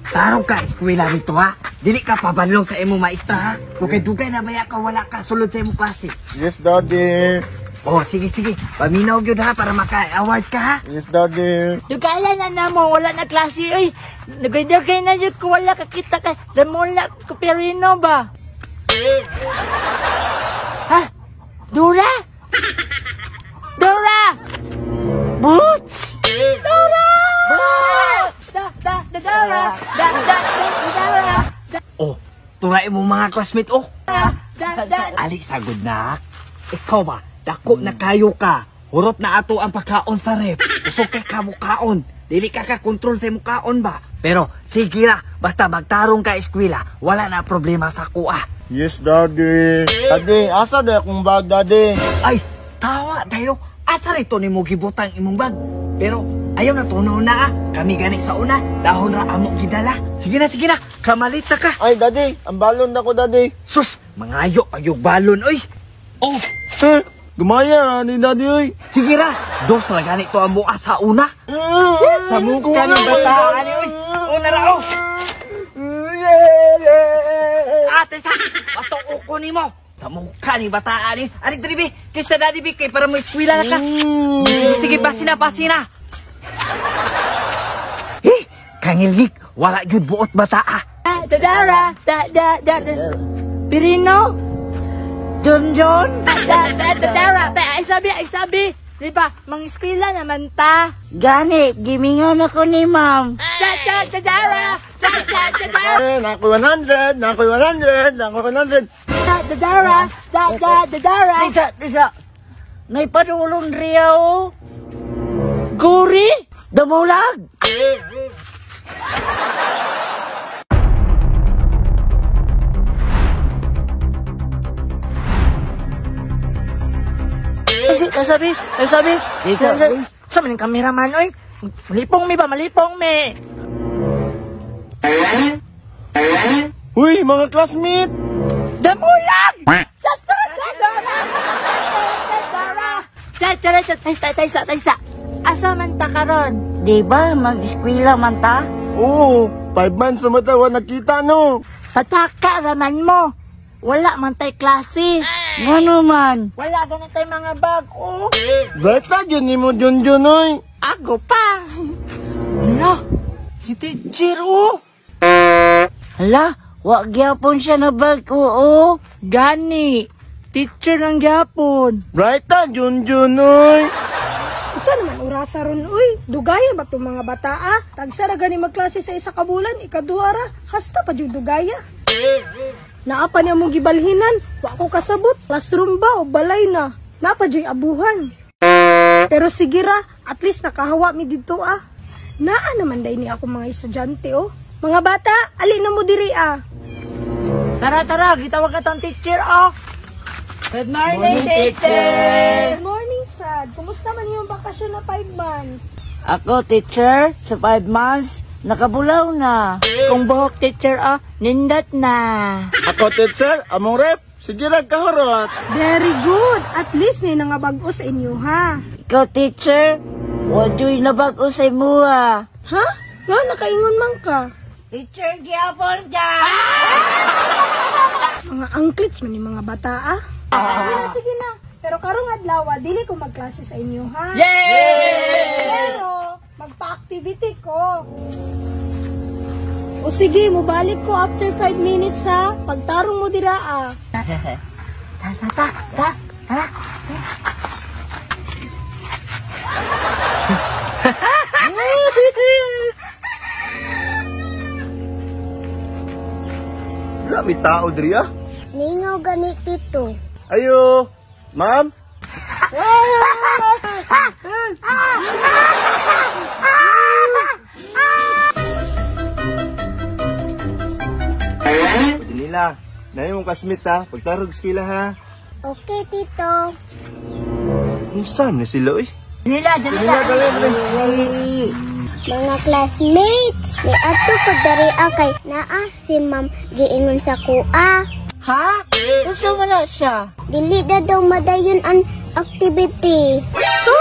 Tarong ka eskwela dito ha. Dili ka pabanlong sa imo maestra ha. Dugay-dugay na baya ka wala ka sulod sa imo klase. Yes, Daddy. Oh, sige. Paminaw gyud ha para maka-award ka ha. Yes, Daddy. Dugay na mo, wala na klase, oy. Dugay na yun ko wala kakita ka. Damula ko Perino ba? Ha? Dora? Boots! Dora! Dora! Oh, tulay mo mga classmate oh. Ali sagod na. Ikaw ba? Dako na kayo ka. Hurot na ato ang pagkaon sa rep. Usok kay kamukaon. Dili ka kontrol sa mukaon ba? Pero sige ra, basta magtarong ka eskwela, wala na problema sa kuha. Yes, Daddy. Daddy, asa na akong bag, Daddy? Ay, tawa tayo. Asa rito ni mo gibutang imong bag. Pero ayaw na tunaw na ah. Kami gani sa una, dahon ra amo gidala. Sige na, kamalita ka. Ay, Daddy, ang balon na ko, Daddy. Sus, mangayo pag yung balon, oy. Oh, Gumaya ni Daddy, oy. sige ra. Dos ra gani to amo sa una. Sa mukha ng bata, ani oy. Una ra oh. Ate sa, matuok ko ni mo. Sa mukha ni bata, ani. Ari dribi, kista Daddy bi kay para mo eskwela na ka. Sige, pasina. Kangilgik, wala gyud buot bata ah. Dara! Perino? John? Dara! Ay sabi! Di ba, mang-eskwela naman ta. Gani, gimingon ako ni ma'am. Dara! Nakoy 100. Dara! Tisa. Naipadulong riya o. Guri? Damulag. Sabi. Sa maning kameraman, oy. Malipong mi. Uy, mga classmate. Damulag! Taysa. Asa man ta karon? Di ba, mag-eskwela man ta? Oo, 5 months na matawa nakita, no? Pataka raman mo. Wala man tay klase. Ngano man? Wala ganun tay mga bag, oh. Bata, yun mo John, oy. Ako pa. Hala, si teacher oh. Hala, wag gyapon siya na bag oo. Gani. Teacher ng gyapon. Bata, John, oy. Isa naman urasa ron, uy. Dugaya ba itong mga bata, ah? Tagsara gani magklase sa isa ka bulan, ikaduara. Hasta pa yung dugaya. Naapa niya mong gibalhinan. Wa ko kasabot. Classroom ba o balay na? Napa dyo'y abuhan. Pero sige ra, at least nakahawa mi dito, ah. Naa naman day ni ako mga estudyante, oh. Mga bata, ali na mo diri, ah. Tara, gitawag ka tang teacher, oh. Good morning, teacher. Good morning, Sad. Kumusta man yung bakasyon na 5 months? Ako, teacher, sa 5 months, nakabulaw na. Kung buhok, teacher, oh, nindot na. Ako, teacher, among rep. Sige lang kahurot. Very good. At least ni nga bag-o sa inyo, ha? Ikaw, teacher, wadyo'y nabag-o sa imuha. Ha? Nga, nakaingon man ka. Teacher, gyapon ka! Mga angklits man yung mga bata, ah. Sige na. Pero karong adlaw, dili ko magklase sa inyo, ha? Yay! Pero, magpa-activity ko. O sige, mubalik ko after 5 minutes, ha? Pagtarong mo dira, ah. Tara. Wala, may tao diri, ah. Ningaw ganit dito. Ayo, ma'am. Nila, nahin mong kasmit ha, pagtarog skila ha. Okay, tito. Saan na sila eh? Dali. Mga classmates, ni ato ko dari kay naa si ma'am giingon sa kuha. Ha? Gusto mo na siya? Dili na daw madayon ang activity. So,